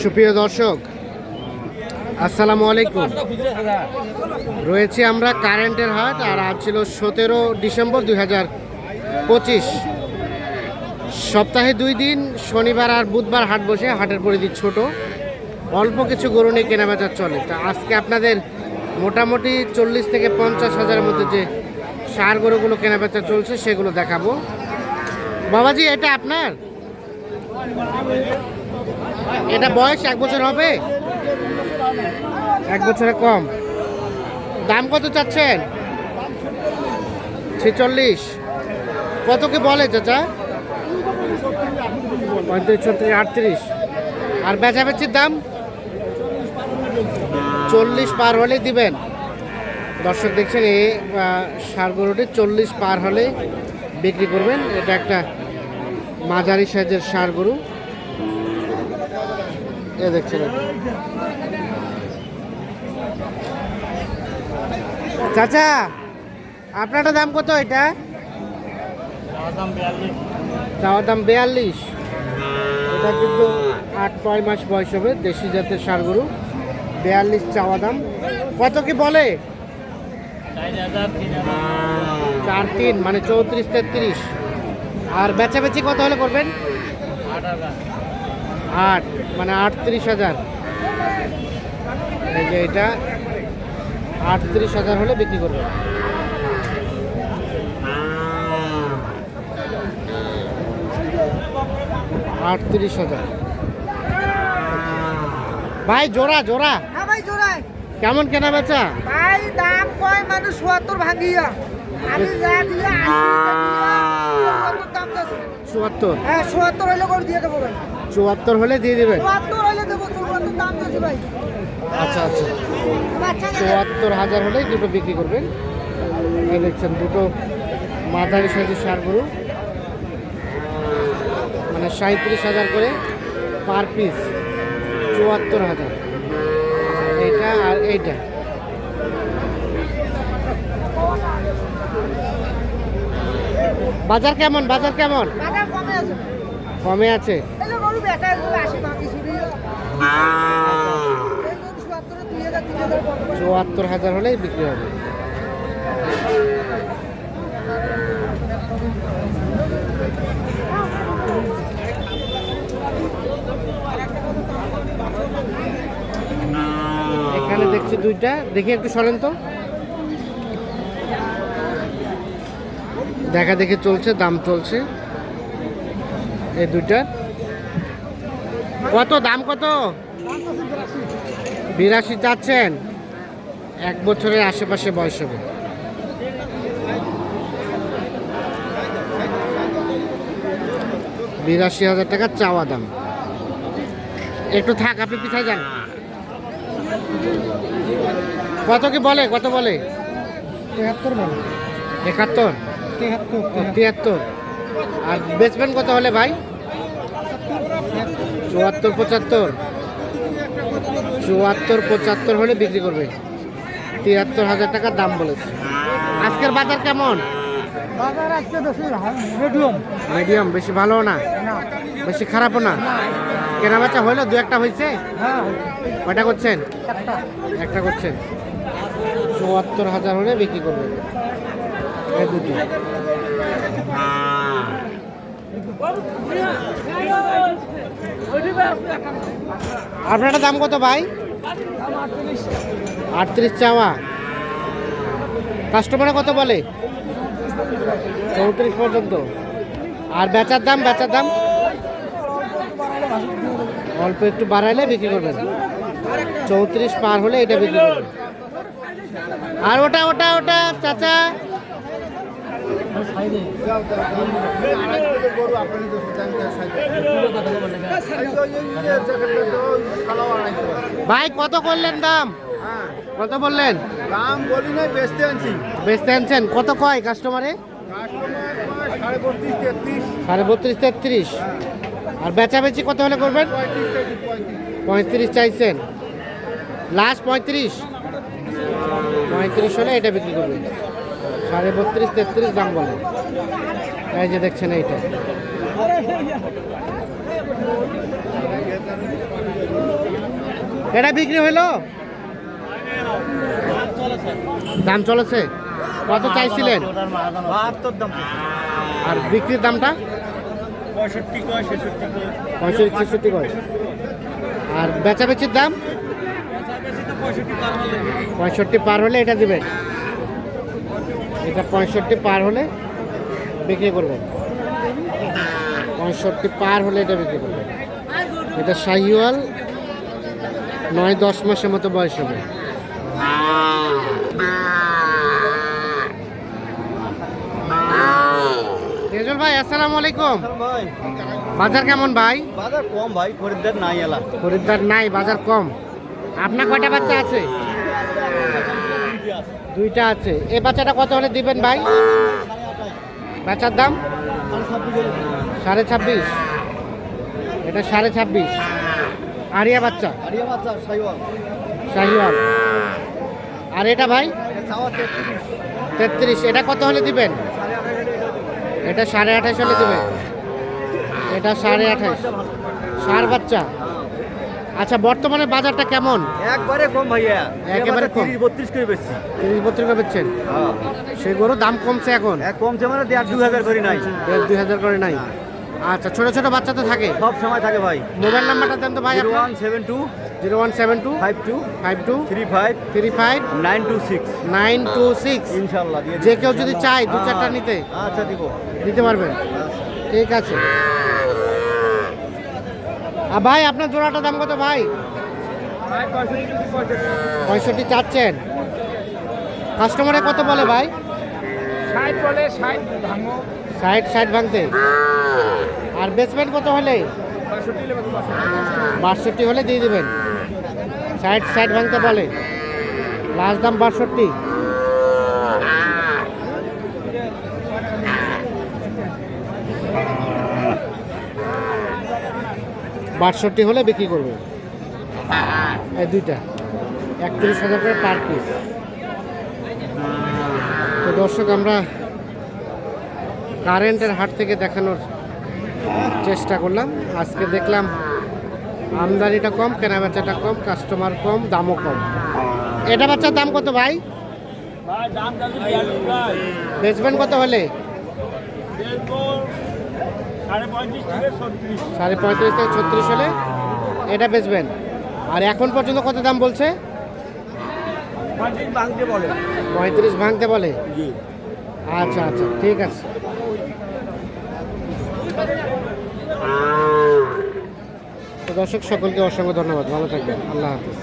সুপ্রিয় দর্শক, আসসালামু আলাইকুম। রয়েছি আমরা কারেন্টের হাট, আর আজ ছিল 17 ডিসেম্বর 2025। সপ্তাহে 2 দিন, শনিবার আর বুধবার হাট বসে। হাটের পরিধি ছোট, অল্প কিছু গরু নিয়ে কেনাবেচা চলে। তা আজকে আপনাদের মোটামুটি 40 থেকে 50 হাজারের মধ্যে যে ষাঁড় গরুগুলো কেনাবেচা চলছে সেগুলো দেখাবো। বাবাজি, এটা আপনার? এটা বয়স 1 বছর হবে? 1 বছরে কম। দাম কত চাচ্ছেন? 46। কত কি বলে চাচা? 35, 36, 38। আর বেচাবেচির দাম 40 পার হলে দিবেন। দর্শক দেখছেন, এই ষাঁড় গরুটি 40 পার হলে বিক্রি করবেন। এটা একটা মাঝারি সাইজের ষাঁড় গরু। এ দেখছেন, চাচা আপনারটা দাম কত? এটা চাওয়ার দাম 42। এটা কিন্তু 8-9 মাস বয়স হবে, দেশি জাতের ষাঁড় গরু। 42 চাওয়া দাম। কত কি বলে? 4-3, মানে 34-33। আর বেচাবেচি কত হলে করবেন? 8, মানে 38,000। এই যে এটা 38,000 হলে বিক্রি করবেন। ভাই জোড়া জোড়া? হ্যাঁ ভাই জোড়ায়। কেমন কেনা বেচা? ভাই দাম কয় মানুষ ৭৪ ভাঙিয়া। আমি যা দিয়া ৭৪ দাম যাচ্ছে। 74? হ্যাঁ ৭৪ হইলে করে দিয়ে দেবো ভাই। 74 হলে দিয়ে দিবেন? ৭৪ হইলে দেবো, ৭৪ দাম যাচ্ছে ভাই। আচ্ছা আচ্ছা, 74,000 হলেই দুটো বিক্রি করবেন। এই দেখছেন দুটো মাঝারি সাইজের ষাঁড় গরু, মানে 37,000 করে পার পিস। 74,000 এইটা আর এইটা। বাজার কেমন? বাজার কেমন? বাজার কমে আছে। কমে আছে? এলে গরু বেচা এগুলো 80 ভাঙি শুধু। এই গরু ৭৪ 2000 3000 কম। 74,000 হলেই বিক্রি হবে। এখানে দেখছি দুইটা, দেখি একটু সরেন তো। দেখা দেখে চলছে, দাম চলছে এই দুইটার। কত দাম? কত? 82 চাচ্ছেন? 1 বছরের আশেপাশে বয়স হবে। 82,000 টাকা চাওয়া দাম। একটু থাক, আপনি পিছায় যান। কত কি বলে? কত বলে? 73 বলে। 71? 73? আর বেচবেন কত হলে ভাই? 74, 75? 74, 75 হলে বিক্রি করবে। 73,000 টাকার দাম বলেছে। আজকের বাজার কেমন? বাজার আজকে বেশি মিডিয়াম। মিডিয়াম? বেশি ভালো না, না বেশি খারাপও না। কেনাবেচা হইলো? 2-1টা হয়েছে? হ্যাঁ কয়টা করছেন? একটা। একটা করছেন। 74,000 হলে বিক্রি করবেন এই দুটি। আপনারটা দাম কত ভাই? 38 চাওয়া। কাস্টমারে কত বলে? 34 পর্যন্ত। আর বেচার দাম? বেচার দাম অল্প একটু বাড়াইলে বিক্রি করবেন। 34 পার হলে এটা বিক্রি করবেন। আর ওটা ওটা ওটা চাচা? ভাই কত করলেন দাম? কত বললেন? দাম বলি নাই, বেচতে আনছি। বেচতে আনছেন? কত কয় কাস্টমারে? 32, 33। আর বেচাবেচি কত হলে করবেন? 35 চাইছেন? লাস্ট 35? 35 হলে এটা বিক্রি করবেন। 32.5, 33 দাম বলে। এই যে দেখছেন এইটা। এটা বিক্রি হইলো? দাম চলেছে? কত চাইছিলেন? 72 দাম। আর বিক্রির দামটা? 65 কয় 66 কয়। 65 66 কয়। আর বেচাবেচির দাম? 65 পার হলে এটা দিবেন। এটা 65 পার হলে বিক্রি করবেন। 65 পার হলে এটা বিক্রি করবেন। এটা শাহিওয়াল, 9-10 মাসের মতো বয়স হবে। রেজল ভাই, আসসালামু আলাইকুম। ভাই বাজার কেমন ভাই? বাজার কম ভাই, খরিদ্দার নাই এলা। খরিদ্দার নাই, বাজার কম। আপনার কয়টা বাচ্চা আছে? দুইটা আছে। এই বাচ্চাটা কত হলে দিবেন ভাই? বাচ্চার দাম 26.5। এটা 26.5। আরিয়া বাচ্চা, আরিয়া বাচ্চা সাইওয়াল। শাহিওয়াল। আর এটা ভাই চাওয়া 33। এটা কত হলে দিবেন? এটা 28.5 হলে দিবেন। এটা 28.5। সার বাচ্চা। আচ্ছা, বর্তমানে বাজারটা কেমন? একবারে কম ভাইয়া, একেবারে কম। 30-32 করে বেচছি। 30-32 করে বেচছেন? হ্যাঁ, সেই গরু দাম কমছে এখন? এক কমছে মানে 1.5-2,000 করে নাই। 2,000 করে নাই। আচ্ছা, ছোট ছোট বাচ্চা তো থাকে? সব সময় থাকে ভাই। মোবাইল নাম্বারটা দেন তো ভাই আপনার। 0172 0172 52 52 35 35 926। 926। ইনশাআল্লাহ দিয়ে যে দিবো। কেউ যদি চায় দু চারটা নিতে আচ্ছা দিব। দিতে পারবেন? ঠিক আছে। আর ভাই, আপনার জোড়াটা দাম কত ভাই? 65 চাচ্ছেন। কাস্টমারে কত বলে ভাই? 60 বলে, 60 ভাঙো। 60 ভাঙতে। আর বেচবেন কত হলে? 62 হলে দিয়ে দেবেন। 60 ভাঙতে বলে। লাস্ট দাম 62। বাষট্টি হলে বিক্রি করবে। এই দুইটা 31,000 করে পার পিস। তো দর্শক, আমরা কারেন্টের হাট থেকে দেখানোর চেষ্টা করলাম। আজকে দেখলাম আমদানিটা কম, কেনাবেচাটা কম, কাস্টমার কম, দামও কম। এটা বাচ্চার দাম কত ভাই? বেচবেন কত হলে? 35.5 থেকে 36 হলে এটা বেচবেন। আর এখন পর্যন্ত কত দাম বলছে? 35 ভাঙতে বলে। 35 ভাঙতে বলে। আচ্ছা আচ্ছা, ঠিক আছে। তো দর্শক সকলকে অসংখ্য ধন্যবাদ। ভালো থাকবেন। আল্লাহ হাফিজ।